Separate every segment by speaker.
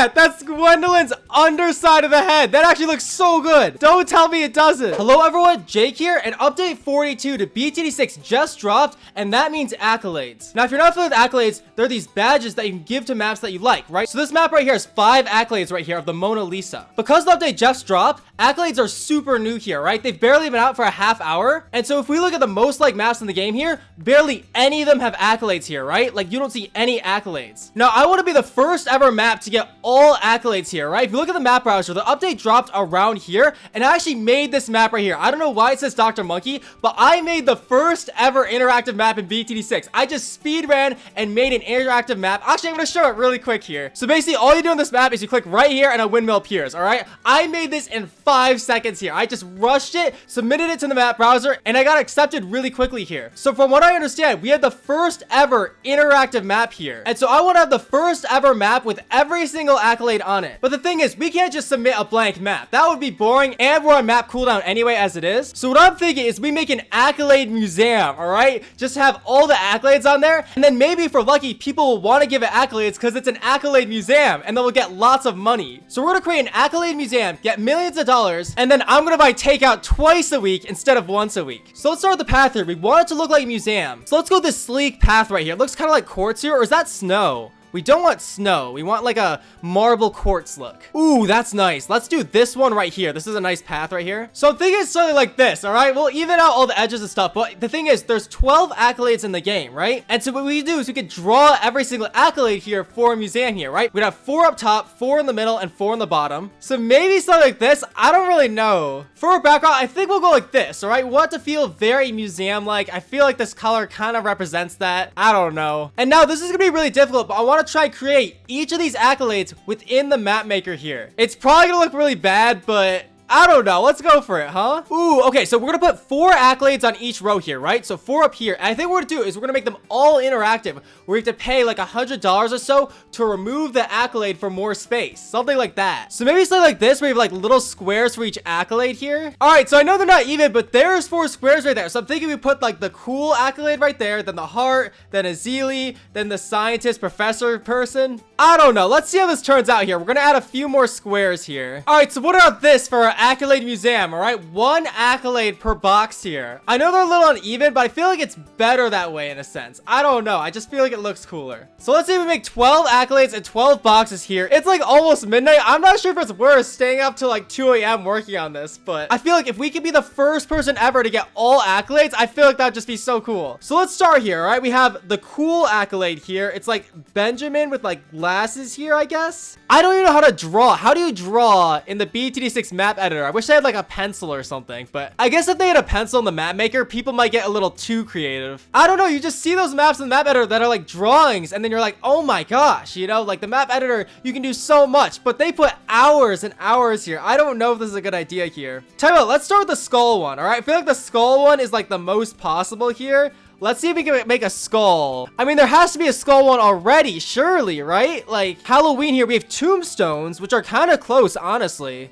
Speaker 1: that? That's Gwendolyn's underside of the head. That actually looks so good. Don't tell me it doesn't. Hello everyone, Jake here, and update 42 to BTD6 just dropped, and that means Accolades. Now, if you're not familiar with Accolades, they're these badges that you can give to maps that you like, right? So this map right here has 5 Accolades right here of the Mona Lisa. Because the update just dropped, Accolades are super new here, right? They've barely been out for a half hour, and so if we look at the most liked maps in the game here, barely any of them have Accolades here, right? Like, you don't see any Accolades. Now, I want to be the first ever map to get all Accolades here, right? If you look at the map browser, the update dropped around here, and I actually made this map right here. I don't know why it says Dr. Monkey, but I made the first ever interactive map in BTD6. I just speed ran and made an interactive map. Actually, I'm going to show it really quick here. So basically, all you do on this map is you click right here and a windmill appears, all right? I made this in 5 seconds here. I just rushed it, submitted it to the map browser, and I got accepted really quickly here. So from what I understand, we had the first ever interactive map here. And so I want to have the first ever map with every single accolade on it. But the thing is, we can't just submit a blank map. That would be boring, and we're on map cooldown anyway as it is. So what I'm thinking is we make an accolade museum, all right? Just have all the accolades on there, and then maybe if we're lucky, people will want to give it accolades because it's an accolade museum, and then we'll get lots of money. So we're going to create an accolade museum, get millions of dollars, and then I'm going to buy takeout twice a week instead of once a week. So let's start with the path here. We want it to look like a museum. So let's go this sleek path right here. It looks kind of like quartz here, or is that snow? We don't want snow. We want like a marble quartz look. Ooh, that's nice. Let's do this one right here. This is a nice path right here. So I'm thinking it's something like this, all right? We'll even out all the edges and stuff, but the thing is, there's 12 accolades in the game, right? And so what we do is we could draw every single accolade here for a museum here, right? We'd have 4 up top, 4 in the middle, and 4 in the bottom. So maybe something like this. I don't really know. For our background, I think we'll go like this, all right? We want it to feel very museum-like. I feel like this color kind of represents that. I don't know. And now this is gonna be really difficult, but I want to try and create each of these accolades within the map maker here. It's probably gonna look really bad, but I don't know. Let's go for it, huh? Ooh, okay. So we're going to put 4 accolades on each row here, right? So 4 up here. And I think what we're going to do is we're going to make them all interactive. We have to pay like $100 or so to remove the accolade for more space. Something like that. So maybe something like this where you have like little squares for each accolade here. All right. So I know they're not even, but there's 4 squares right there. So I'm thinking we put like the cool accolade right there, then the heart, then a Zeely, then the scientist professor person. I don't know. Let's see how this turns out here. We're going to add a few more squares here. All right. So what about this for our accolade museum? All right, 1 accolade per box here. I know they're a little uneven, but I feel like it's better that way in a sense. I don't know. I just feel like it looks cooler. So let's say we make 12 accolades and 12 boxes here. It's like almost midnight. I'm not sure if it's worth staying up till like 2 a.m. working on this, but I feel like if we could be the first person ever to get all accolades, I feel like that'd just be so cool. So let's start here. All right, we have the cool accolade here. It's like Benjamin with like glasses here, I guess. I don't even know how to draw. How do you draw in the BTD6 map editor? I wish they had like a pencil or something, but I guess if they had a pencil in the map maker, people might get a little too creative. I don't know. You just see those maps in the map editor that are like drawings, and then you're like, oh my gosh, you know, like the map editor, you can do so much, but they put hours and hours here. I don't know if this is a good idea here. Tell you what, let's start with the skull one. All right, I feel like the skull one is like the most possible here. Let's see if we can make a skull. I mean, there has to be a skull one already, surely, right? Like, Halloween here, we have tombstones, which are kind of close, honestly.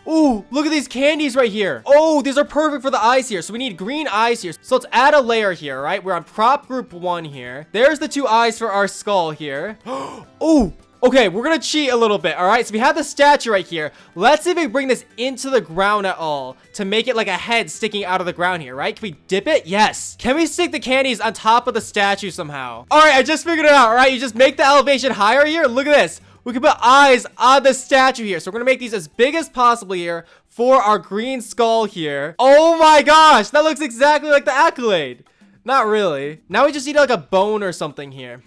Speaker 1: Ooh, look at these candies right here. Oh, these are perfect for the eyes here. So we need green eyes here. So let's add a layer here, right? We're on prop group 1 here. There's the 2 eyes for our skull here. Oh. Okay, we're gonna cheat a little bit, all right? So we have the statue right here. Let's see if we bring this into the ground at all to make it like a head sticking out of the ground here, right? Can we dip it? Yes. Can we stick the candies on top of the statue somehow? All right, I just figured it out, all right? You just make the elevation higher here. Look at this. We can put eyes on the statue here. So we're gonna make these as big as possible here for our green skull here. Oh my gosh, that looks exactly like the accolade. Not really. Now we just need like a bone or something here.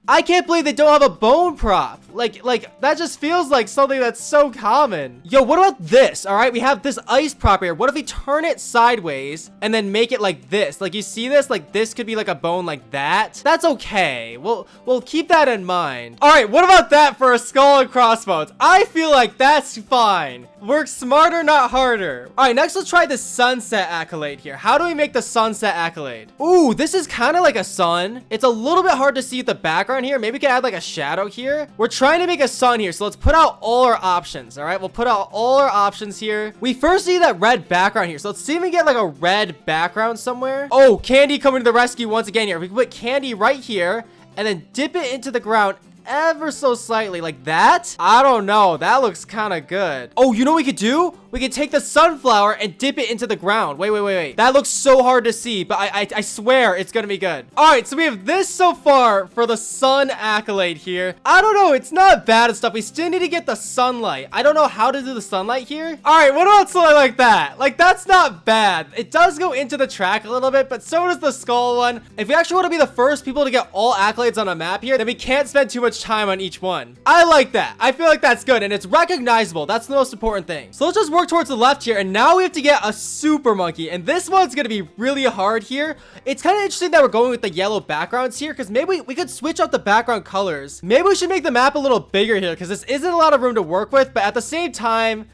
Speaker 1: I can't believe they don't have a bone prop. Like that just feels like something that's so common. Yo, what about this? All right, we have this ice prop here. What if we turn it sideways and then make it like this? Like, you see this? Like, this could be like a bone like that. That's okay. We'll keep that in mind. All right, what about that for a skull and crossbones? I feel like that's fine. Work smarter, not harder. All right, next let's try the sunset accolade here. How do we make the sunset accolade? Ooh, this is kind of like a sun. It's a little bit hard to see the background here. Maybe we can add like a shadow here. We're trying to make a sun here, so let's put out all our options. All right, we'll put out all our options here. We first need that red background here, so let's see if we can get like a red background somewhere. Oh, Candy coming to the rescue once again here. We can put Candy right here and then dip it into the ground ever so slightly, like that. I don't know. That looks kind of good. Oh, you know what we could do? We could take the sunflower and dip it into the ground. Wait. That looks so hard to see, but I swear it's gonna be good. All right, so we have this so far for the sun accolade here. I don't know. It's not bad and stuff. We still need to get the sunlight. I don't know how to do the sunlight here. All right, what about sunlight like that? Like, that's not bad. It does go into the track a little bit, but so does the skull one. If we actually want to be the first people to get all accolades on a map here, then we can't spend too much time on each one. I like that. I feel like that's good, and it's recognizable. That's the most important thing. So let's just work towards the left here, and now we have to get a super monkey, and this one's gonna be really hard here. It's kind of interesting that we're going with the yellow backgrounds here, because maybe we could switch up the background colors. Maybe we should make the map a little bigger here, because this isn't a lot of room to work with, but at the same time,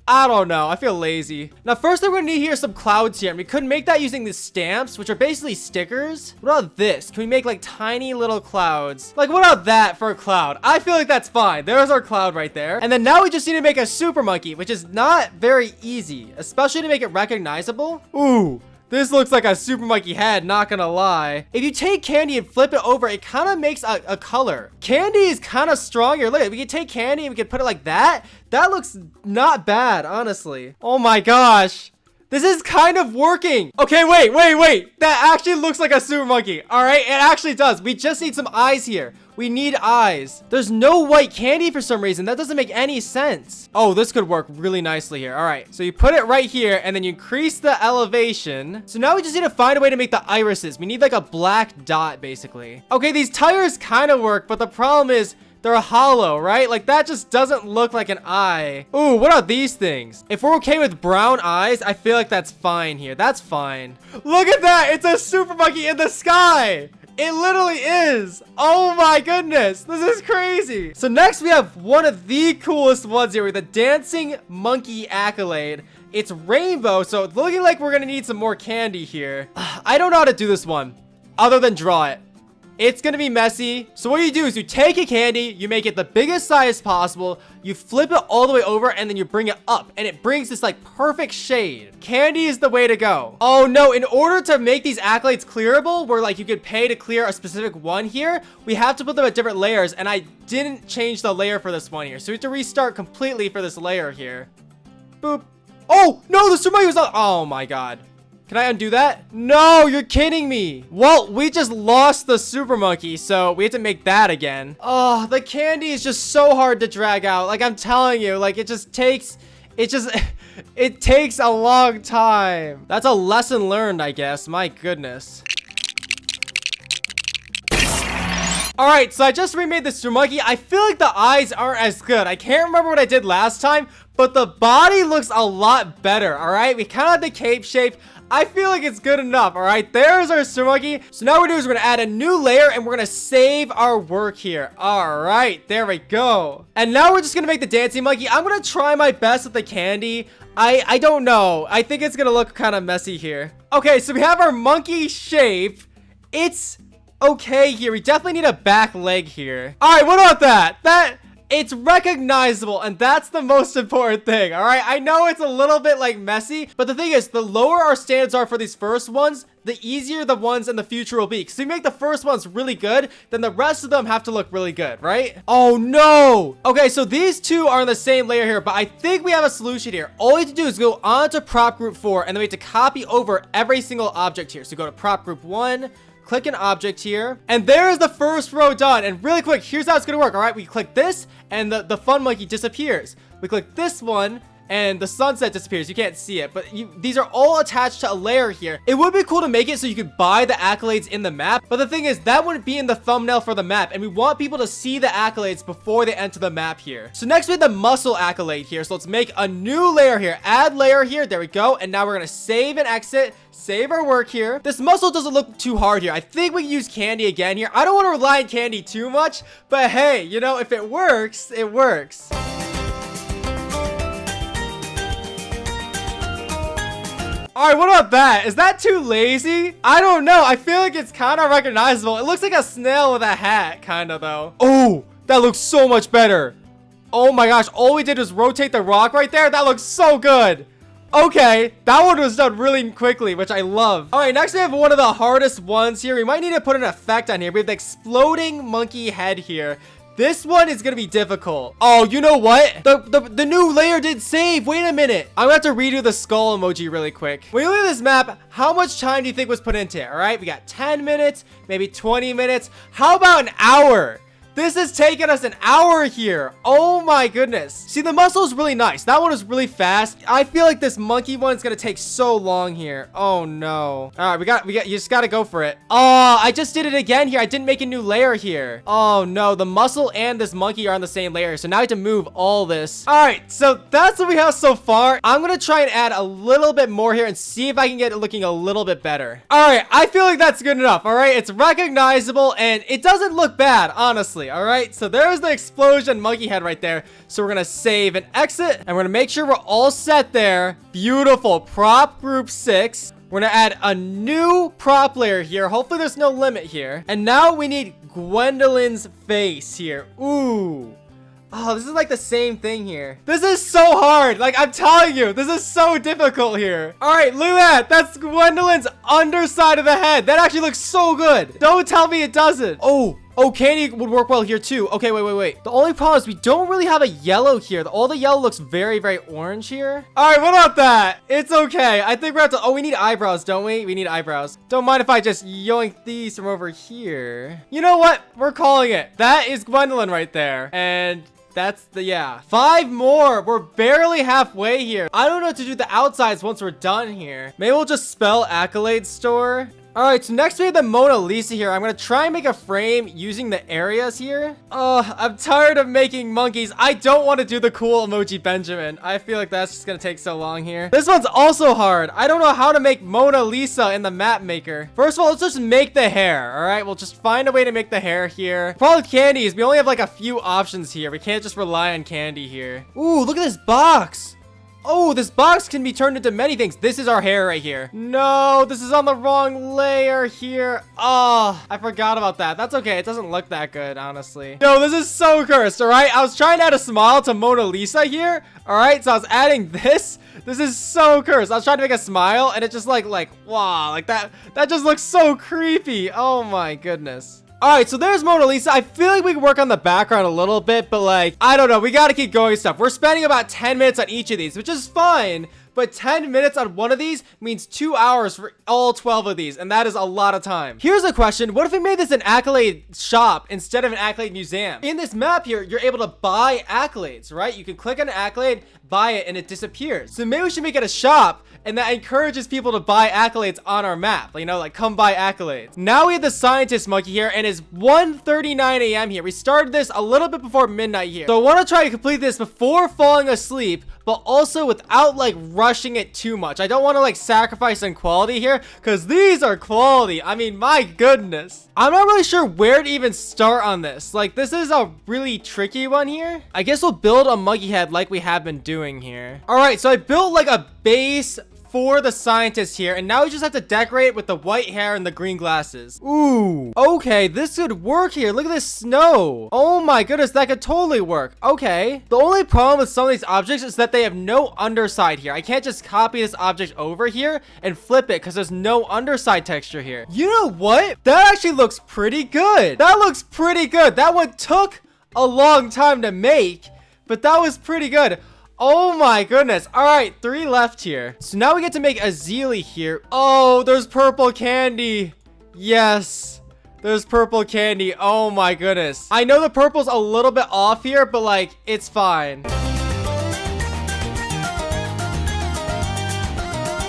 Speaker 1: I don't know. I feel lazy. Now, first thing we're gonna need here is some clouds here. And we could make that using the stamps, which are basically stickers. What about this? Can we make like tiny little clouds? Like, what about that for a cloud? I feel like that's fine. There's our cloud right there. And then now we just need to make a super monkey, which is not very easy, especially to make it recognizable. Ooh. This looks like a super monkey head, not gonna lie. If you take candy and flip it over, it kind of makes a color. Candy is kind of strong here. Look, we can take candy and we can put it like that. That looks not bad, honestly. Oh my gosh. This is kind of working. Okay, wait. That actually looks like a super monkey. All right, it actually does. We just need some eyes here. We need eyes. There's no white candy for some reason. That doesn't make any sense. Oh, this could work really nicely here. All right, so you put it right here and then you increase the elevation. So now we just need to find a way to make the irises. We need like a black dot basically. Okay, these tires kind of work, but the problem is they're hollow, right? Like, that just doesn't look like an eye. Ooh, what are these things? If we're okay with brown eyes, I feel like that's fine here. That's fine. Look at that. It's a super monkey in the sky. It literally is. Oh my goodness. This is crazy. So next we have one of the coolest ones here with the dancing monkey accolade. It's rainbow, so it's looking like we're gonna need some more candy here. I don't know how to do this one other than draw it. It's gonna be messy. So what you do is you take a candy, you make it the biggest size possible, you flip it all the way over, and then you bring it up, and it brings this like perfect shade. Candy is the way to go. Oh no, in order to make these accolades clearable, where like you could pay to clear a specific one here, we have to put them at different layers, and I didn't change the layer for this one here. So we have to restart completely for this layer here. Boop. Oh no, the super monkey was not. Oh my god. Can I undo that? No, you're kidding me. Well, we just lost the super monkey, so we have to make that again. Oh, the candy is just so hard to drag out. Like, I'm telling you, like, it takes a long time. That's a lesson learned, I guess. My goodness. Alright, so I just remade the super monkey. I feel like the eyes aren't as good. I can't remember what I did last time, but the body looks a lot better, alright? We kind of had the cape shape. I feel like it's good enough, all right? There's our super monkey. So now what we're doing is we're gonna add a new layer and we're gonna save our work here. All right, there we go. And now we're just gonna make the dancing monkey. I'm gonna try my best with the candy. I don't know. I think it's gonna look kind of messy here. Okay, so we have our monkey shape. It's okay here. We definitely need a back leg here. All right, what about that? It's recognizable, and that's the most important thing, all right? I know it's a little bit, like, messy, but the thing is, the lower our standards are for these first ones, the easier the ones in the future will be. Because if we make the first ones really good, then the rest of them have to look really good, right? Oh, no! Okay, so these two are on the same layer here, but I think we have a solution here. All we have to do is go on to prop group 4, and then we have to copy over every single object here. So go to prop group 1, click an object here, and there's the first row done. And really quick, here's how it's gonna work. All right, we click this and the fun monkey disappears. We click this one and the sunset disappears. You can't see it, but these are all attached to a layer here. It would be cool to make it so you could buy the accolades in the map, but the thing is that wouldn't be in the thumbnail for the map, and we want people to see the accolades before they enter the map here. So next we have the muscle accolade here. So let's make a new layer here. Add layer here. There we go. And now we're gonna save and exit. Save our work here. This muscle doesn't look too hard here. I think we can use candy again here. I don't want to rely on candy too much, but hey, you know, if it works, it works. Alright, what about that? Is that too lazy? I don't know. I feel like it's kind of recognizable. It looks like a snail with a hat, kind of, though. Oh, that looks so much better. Oh my gosh, all we did was rotate the rock right there. That looks so good. Okay, that one was done really quickly, which I love. All right, next we have one of the hardest ones here. We might need to put an effect on here. We have the exploding monkey head here. This one is gonna be difficult. Oh, you know what? The new layer did save. Wait a minute. I'm gonna have to redo the skull emoji really quick. When you look at this map, how much time do you think was put into it? All right, we got 10 minutes, maybe 20 minutes. How about an hour? This has taken us an hour here. Oh my goodness. See, the muscle is really nice. That one is really fast. I feel like this monkey one is gonna take so long here. Oh no. All right, you just gotta go for it. Oh, I just did it again here. I didn't make a new layer here. Oh no, the muscle and this monkey are on the same layer. So now I have to move all this. All right, so that's what we have so far. I'm gonna try and add a little bit more here and see if I can get it looking a little bit better. All right, I feel like that's good enough. All right, it's recognizable and it doesn't look bad, honestly. All right, so there's the explosion monkey head right there. So we're gonna save and exit, and we're gonna make sure we're all set there. Beautiful. Prop group 6. We're gonna add a new prop layer here. Hopefully there's no limit here. And now we need Gwendolyn's face here. Ooh. Oh, this is like the same thing here. This is so hard. Like, I'm telling you, this is so difficult here. All right, look at that. That's Gwendolyn's underside of the head. That actually looks so good. Don't tell me it doesn't. Oh, candy would work well here too. Okay, wait. The only problem is we don't really have a yellow here. All the yellow looks very, very orange here. All right, what about that? It's okay. I think we're have to, oh, we need eyebrows, don't we? We need eyebrows. Don't mind if I just yoink these from over here. You know what? We're calling it. That is Gwendolyn right there. And that's the, yeah. 5 more. We're barely halfway here. I don't know what to do with the outsides once we're done here. Maybe we'll just spell Accolade store. All right, so next we have the Mona Lisa here. I'm gonna try and make a frame using the areas here. Oh, I'm tired of making monkeys. I don't want to do the cool emoji Benjamin. I feel like that's just gonna take so long here. This one's also hard. I don't know how to make Mona Lisa in the map maker. First of all, let's just make the hair. All right, we'll just find a way to make the hair here. Problem with candy is we only have like a few options here. We can't just rely on candy here. Ooh, look at this box. Oh, this box can be turned into many things. This is our hair right here. No, this is on the wrong layer here. Oh, I forgot about that. That's okay. It doesn't look that good, honestly. No, this is so cursed, all right? I was trying to add a smile to Mona Lisa here, all right? So I was adding this. This is so cursed. I was trying to make a smile, and it just like, wow, like that just looks so creepy. Oh my goodness. All right, so there's Mona Lisa. I feel like we can work on the background a little bit, but like, I don't know. We got to keep going stuff. We're spending about 10 minutes on each of these, which is fine. But 10 minutes on one of these means 2 hours for all 12 of these, and that is a lot of time. Here's a question. What if we made this an Accolade shop instead of an Accolade museum? In this map here, you're able to buy accolades, right? You can click on an accolade, buy it, and it disappears. So maybe we should make it a shop, and that encourages people to buy accolades on our map. You know, like, come buy accolades. Now we have the scientist monkey here, and it's 1:39 a.m. here. We started this a little bit before midnight here. So I want to try to complete this before falling asleep, but also without like rushing it too much. I don't want to like sacrifice on quality here, because these are quality. I mean, my goodness. I'm not really sure where to even start on this. Like, this is a really tricky one here. I guess we'll build a monkey head like we have been doing here. All right, so I built like a base for the scientist here, and now we just have to decorate it with the white hair and the green glasses. Ooh, okay, this could work here. Look at this snow. Oh my goodness, that could totally work. Okay, the only problem with some of these objects is that they have no underside here. I can't just copy this object over here and flip it because there's no underside texture here. You know what? That actually looks pretty good. That looks pretty good. That one took a long time to make, but that was pretty good. Oh my goodness. All right, 3 left here. So now we get to make a Zeely here. Oh, there's purple candy. Yes, there's purple candy. Oh my goodness. I know the purple's a little bit off here, but like, it's fine.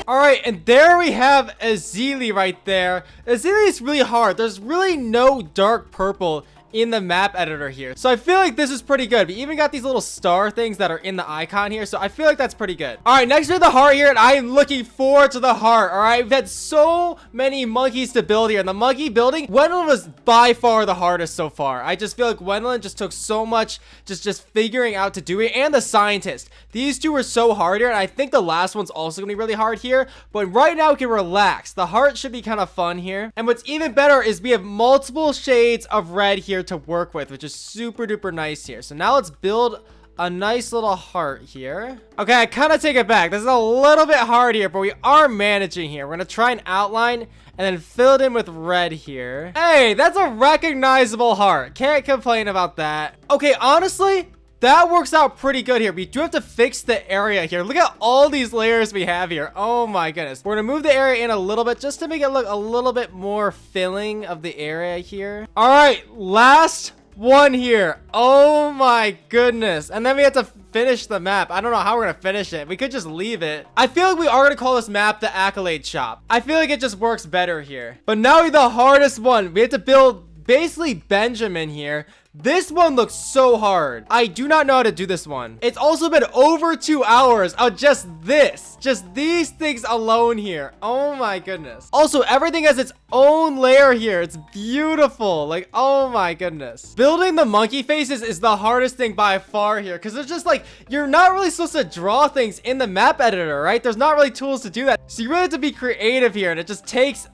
Speaker 1: All right, and there we have a Zeely right there. A Zeely is really hard. There's really no dark purple in the map editor here. So I feel like this is pretty good. We even got these little star things that are in the icon here. So I feel like that's pretty good. All right, next we have the heart here, and I am looking forward to the heart. All right, we've had so many monkeys to build here. And the monkey building, Gwendolyn was by far the hardest so far. I just feel like Gwendolyn just took so much just figuring out to do it. And the scientist. These two were so hard here, and I think the last one's also gonna be really hard here. But right now we can relax. The heart should be kind of fun here. And what's even better is we have multiple shades of red here to work with, which is super duper nice here. So now let's build a nice little heart here. Okay, I kind of take it back. This is a little bit hard here, but we are managing here. We're gonna try an outline and then fill it in with red here. Hey, that's a recognizable heart. Can't complain about that. Okay, honestly, that works out pretty good here. We do have to fix the area here. Look at all these layers we have here. Oh my goodness. We're gonna move the area in a little bit just to make it look a little bit more filling of the area here. All right, last one here. Oh my goodness. And then we have to finish the map. I don't know how we're gonna finish it. We could just leave it. I feel like we are gonna call this map the Accolade shop. I feel like it just works better here. But now the hardest one. We have to build basically Benjamin here. This one looks so hard. I do not know how to do this one. It's also been over 2 hours of just these things alone here. Oh my goodness. Also, everything has its own layer here. It's beautiful. Like, oh my goodness. Building the monkey faces is the hardest thing by far here, because it's just like, you're not really supposed to draw things in the map editor, right? There's not really tools to do that. So you really have to be creative here, and it just takes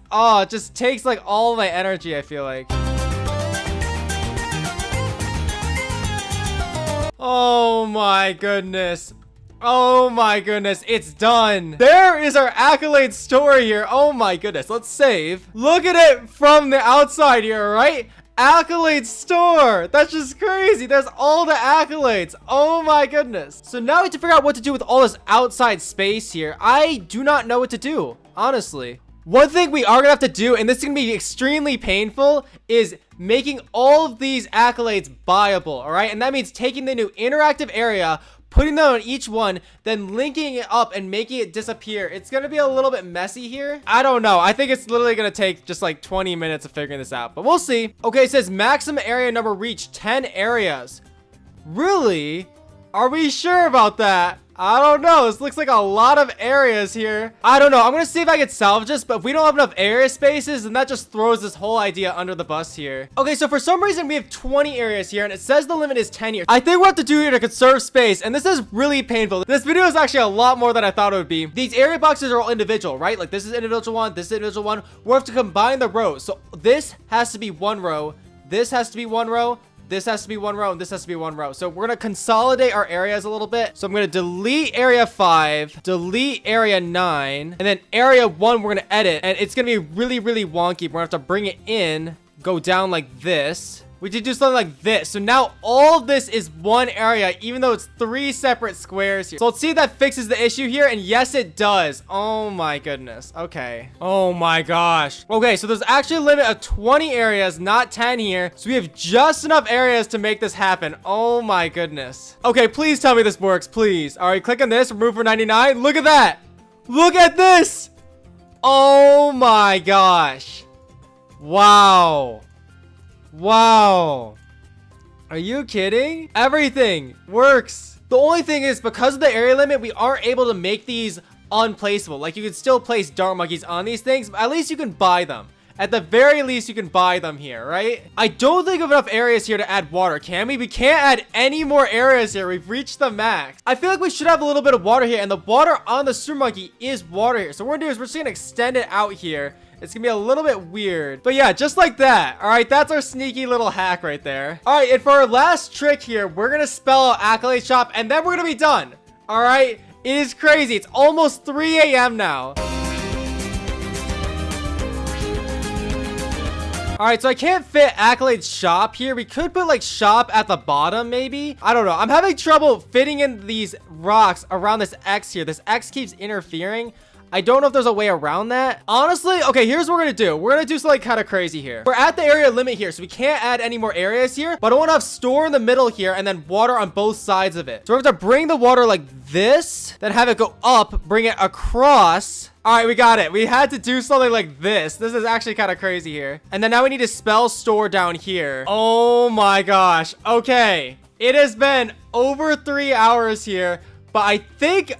Speaker 1: like all my energy, I feel like. Oh my goodness. Oh my goodness, it's done. There is our Accolade store here. Oh my goodness, let's save. Look at it from the outside here, right? Accolade store. That's just crazy. There's all the accolades. Oh my goodness. So now we have to figure out what to do with all this outside space here. I do not know what to do, honestly. One thing we are gonna have to do, and this is gonna be extremely painful, is making all of these accolades buyable, all right? And that means taking the new interactive area, putting them on each one, then linking it up and making it disappear. It's gonna be a little bit messy here. I don't know. I think it's literally gonna take just like 20 minutes of figuring this out, but we'll see. Okay, it says maximum area number reached, 10 areas. Really? Are we sure about that? I don't know. This looks like a lot of areas here. I don't know. I'm going to see if I can salvage this, but if we don't have enough area spaces, then that just throws this whole idea under the bus here. Okay, so for some reason, we have 20 areas here, and it says the limit is 10 here. I think what we have to do here to conserve space, and this is really painful. This video is actually a lot more than I thought it would be. These area boxes are all individual, right? Like this is individual one, this is individual one. We'll have to combine the rows. So this has to be one row. This has to be one row. This has to be one row, and this has to be one row. So we're going to consolidate our areas a little bit. So I'm going to delete area 5, delete area 9, and then area 1 we're going to edit. And it's going to be really, really wonky. We're going to have to bring it in, go down like this. We did do something like this. So now all of this is one area, even though it's 3 separate squares here. So let's see if that fixes the issue here. And yes, it does. Oh my goodness. Okay. Oh my gosh. Okay, so there's actually a limit of 20 areas, not 10 here. So we have just enough areas to make this happen. Oh my goodness. Okay, please tell me this works, please. All right, click on this, remove for 99. Look at that. Look at this. Oh my gosh. Wow. Wow. Are you kidding? Everything works. The only thing is, because of the area limit, we aren't able to make these unplaceable. Like, you can still place dart monkeys on these things, but at least you can buy them. At the very least, you can buy them here, right? I don't think of enough areas here to add water, can we? We can't add any more areas here. We've reached the max. I feel like we should have a little bit of water here, and the water on the super monkey is water here. So what we're gonna do is we're just gonna extend it out here. It's gonna be a little bit weird, but yeah, just like that. All right, that's our sneaky little hack right there. All right, and for our last trick here, we're gonna spell out Accolade Shop, and then we're gonna be done. All right, it is crazy. It's almost 3 a.m. now. All right, so I can't fit Accolade Shop here. We could put like shop at the bottom, maybe. I don't know. I'm having trouble fitting in these rocks around this X here. This X keeps interfering. I don't know if there's a way around that. Honestly, okay, here's what we're gonna do. We're gonna do something kind of crazy here. We're at the area limit here, so we can't add any more areas here, but I want to have store in the middle here and then water on both sides of it. So we have to bring the water like this, then have it go up, bring it across. All right, we got it. We had to do something like this. This is actually kind of crazy here. And then now we need to spell store down here. Oh my gosh. Okay. It has been over 3 hours here. but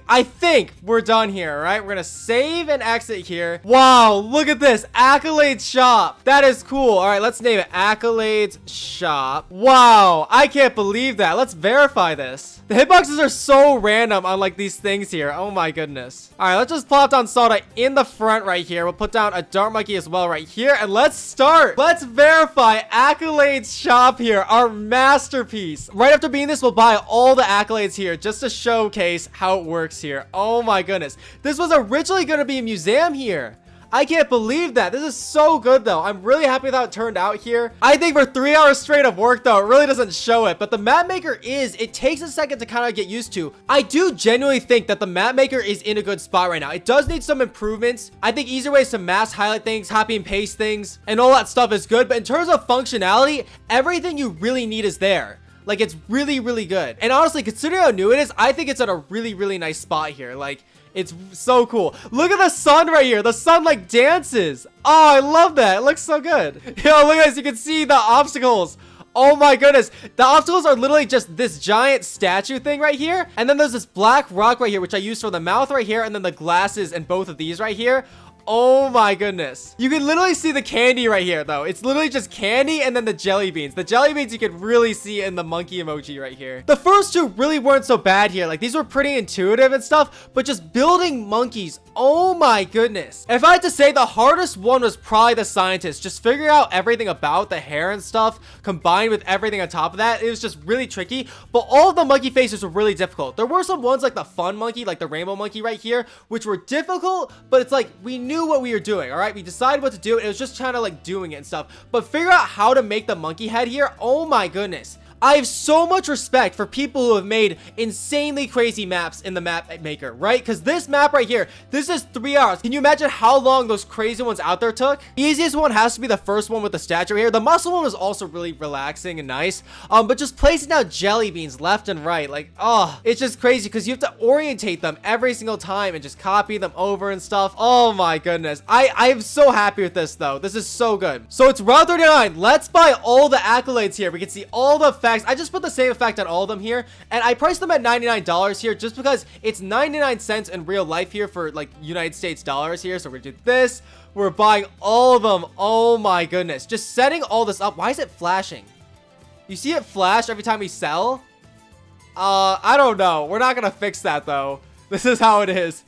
Speaker 1: I think we're done here. All right, we're gonna save and exit here. Wow, look at this Accolades shop. That is cool. All right, let's name it Accolades shop. Wow, I can't believe that. Let's verify this. The hitboxes are so random on like these things here. Oh my goodness. All right, let's just plop down Soda in the front right here. We'll put down a Dart Monkey as well right here, and let's start. Let's verify Accolades shop here, our masterpiece. Right after being this, we'll buy all the accolades here just to showcase how it works here. Oh my goodness. This was originally going to be a museum here. I can't believe that. This is so good though. I'm really happy with how it turned out here. I think for 3 hours straight of work though, it really doesn't show it. But the map maker it takes a second to kind of get used to. I do genuinely think that the map maker is in a good spot right now. It does need some improvements. I think easier ways to mass highlight things, copy and paste things, and all that stuff is good. But in terms of functionality, everything you really need is there. Like, it's really, really good. And honestly, considering how new it is, I think it's at a really, really nice spot here. Like, it's so cool. Look at the sun right here. The sun like dances. Oh, I love that. It looks so good. Yo, look at this. You can see the obstacles. Oh my goodness. The obstacles are literally just this giant statue thing right here. And then there's this black rock right here, which I use for the mouth right here. And then the glasses and both of these right here. Oh my goodness. You can literally see the candy right here though. It's literally just candy and then the jelly beans. The jelly beans you can really see in the monkey emoji right here. The first two really weren't so bad here. Like, these were pretty intuitive and stuff, but just building monkeys. Oh my goodness. If I had to say, the hardest one was probably the scientist. Just figuring out everything about the hair and stuff combined with everything on top of that. It was just really tricky, but all of the monkey faces were really difficult. There were some ones like the fun monkey, like the rainbow monkey right here, which were difficult, but it's like we knew what we were doing. All right, we decided what to do, and it was just kind of like doing it and stuff. But figure out how to make the monkey head here. Oh my goodness. I have so much respect for people who have made insanely crazy maps in the map maker, right? Because this map right here, this is 3 hours. Can you imagine how long those crazy ones out there took? The easiest one has to be the first one with the statue here. The muscle one was also really relaxing and nice. But just placing out jelly beans left and right, like, oh, it's just crazy because you have to orientate them every single time and just copy them over and stuff. Oh my goodness. I am so happy with this though. This is so good. So it's round 39. Let's buy all the accolades here. We can see all the effects. I just put the same effect on all of them here, and I priced them at $99 here just because it's 99 cents in real life here for like United States dollars here. So we're gonna do this. We're buying all of them. Oh my goodness. Just setting all this up. Why is it flashing? You see it flash every time we sell? I don't know. We're not gonna fix that though. This is how it is.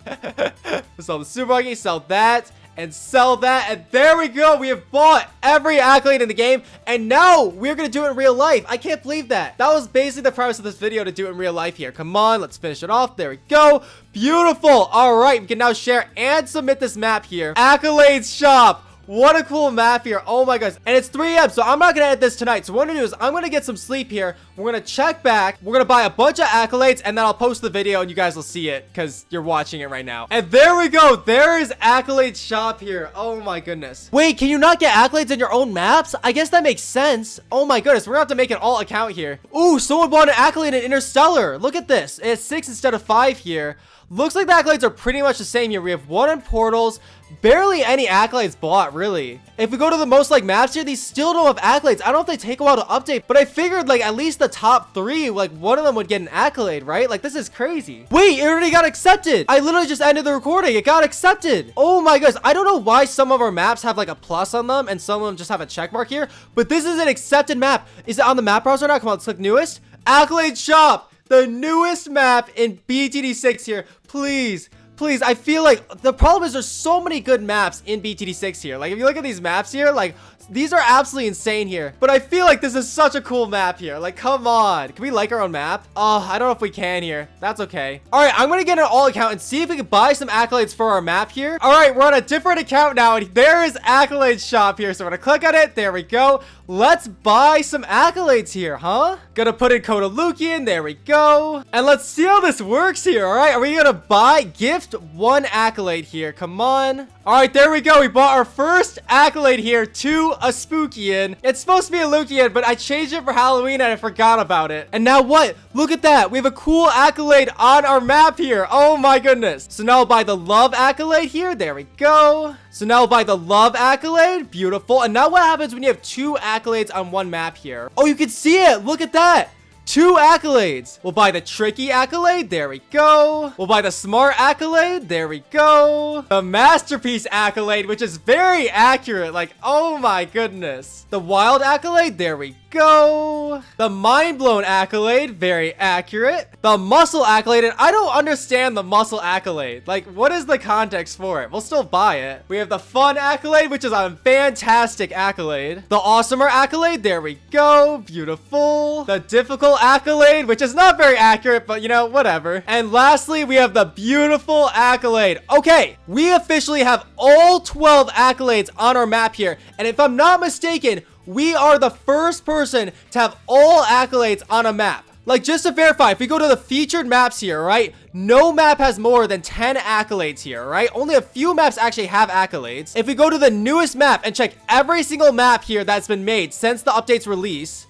Speaker 1: Sell the super monkey, sell that, and sell that, and there we go. We have bought every accolade in the game, and now we're gonna do it in real life. I can't believe that. That was basically the premise of this video, to do it in real life here. Come on, let's finish it off. There we go. Beautiful. All right, we can now share and submit this map here. Accolades shop. What a cool map here. Oh my gosh. And it's 3 a.m. so I'm not gonna edit this tonight. So what I'm gonna do is I'm gonna get some sleep here. We're gonna check back. We're gonna buy a bunch of accolades, and then I'll post the video and you guys will see it because you're watching it right now. And there we go. There is Accolade shop here. Oh my goodness. Wait, can you not get accolades in your own maps? I guess that makes sense. Oh my goodness. We're gonna have to make an all account here. Ooh, someone bought an accolade in Interstellar. Look at this. It's 6 instead of 5 here. Looks like the accolades are pretty much the same here. We have 1 in portals. Barely any accolades bought, really. If we go to the most like maps here, these still don't have accolades. I don't know if they take a while to update, but I figured like at least the top 3, like one of them would get an accolade, right? Like, this is crazy. Wait, it already got accepted. I literally just ended the recording. It got accepted. Oh my gosh. I don't know why some of our maps have like a plus on them and some of them just have a check mark here, but this is an accepted map. Is it on the map browser now? Come on, let's click newest. Accolade shop. The newest map in BTD6 here. Please. Please, I feel like the problem is there's so many good maps in BTD6 here. Like, if you look at these maps here, like, these are absolutely insane here. But I feel like this is such a cool map here. Like, come on. Can we like our own map? Oh, I don't know if we can here. That's okay. All right, I'm going to get an all account and see if we can buy some accolades for our map here. All right, we're on a different account now, and there is Accolade shop here. So we're going to click on it. There we go. Let's buy some accolades here, huh? Gonna put in code Alukian. There we go. And let's see how this works here. All right, are we gonna buy gift 1 accolade here? Come on. All right, there we go. We bought our first accolade here to a Spookian. It's supposed to be a Alukian, but I changed it for Halloween and I forgot about it. And now what? Look at that. We have a cool accolade on our map here. Oh my goodness. So now I'll buy the love accolade here. There we go. So now I'll buy the love accolade. Beautiful. And now what happens when you have 2 accolades on one map here? Oh, you can see it. Look at that. 2 accolades. We'll buy the tricky accolade. There we go. We'll buy the smart accolade. There we go. The masterpiece accolade, which is very accurate. Like, oh my goodness. The wild accolade. There we go. The mind blown accolade. Very accurate. The muscle accolade. And I don't understand the muscle accolade. Like, what is the context for it? We'll still buy it. We have the fun accolade, which is a fantastic accolade. The awesomer accolade. There we go. Beautiful. The difficult accolade, which is not very accurate, but you know, whatever. And lastly, we have the beautiful accolade. Okay, we officially have all 12 accolades on our map here. And if I'm not mistaken, we are the first person to have all accolades on a map. Like, just to verify, if we go to the featured maps here, right? No map has more than 10 accolades here, right? Only a few maps actually have accolades. If we go to the newest map and check every single map here that's been made since the update's release,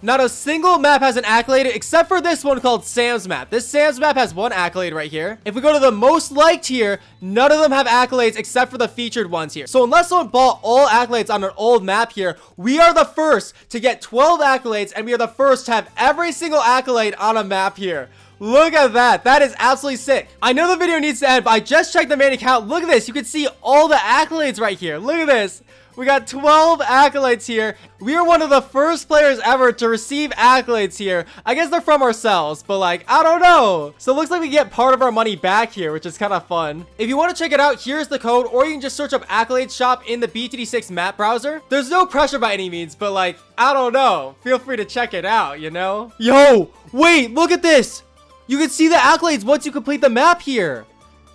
Speaker 1: not a single map has an accolade except for this one called Sam's map. This Sam's map has 1 accolade right here. If we go to the most liked here, none of them have accolades except for the featured ones here. So unless someone bought all accolades on an old map here, we are the first to get 12 accolades, and we are the first to have every single accolade on a map here. Look at that. That is absolutely sick. I know the video needs to end, but I just checked the main account. Look at this. You can see all the accolades right here. Look at this. We got 12 accolades here. We are one of the first players ever to receive accolades here. I guess they're from ourselves, but like, I don't know. So it looks like we get part of our money back here, which is kind of fun. If you want to check it out, here's the code, or you can just search up Accolades shop in the BTD6 map browser. There's no pressure by any means, but like, I don't know. Feel free to check it out, you know? Yo, wait, look at this. You can see the accolades once you complete the map here.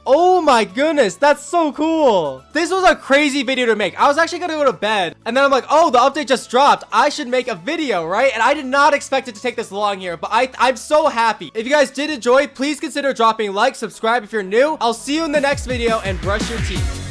Speaker 1: Oh my goodness, that's so cool. This was a crazy video to make. I was actually gonna go to bed, and then I'm like, oh, the update just dropped. I should make a video, right? And I did not expect it to take this long here, but I'm so happy. If you guys did enjoy, please consider dropping a like, subscribe if you're new. I'll see you in the next video, and brush your teeth.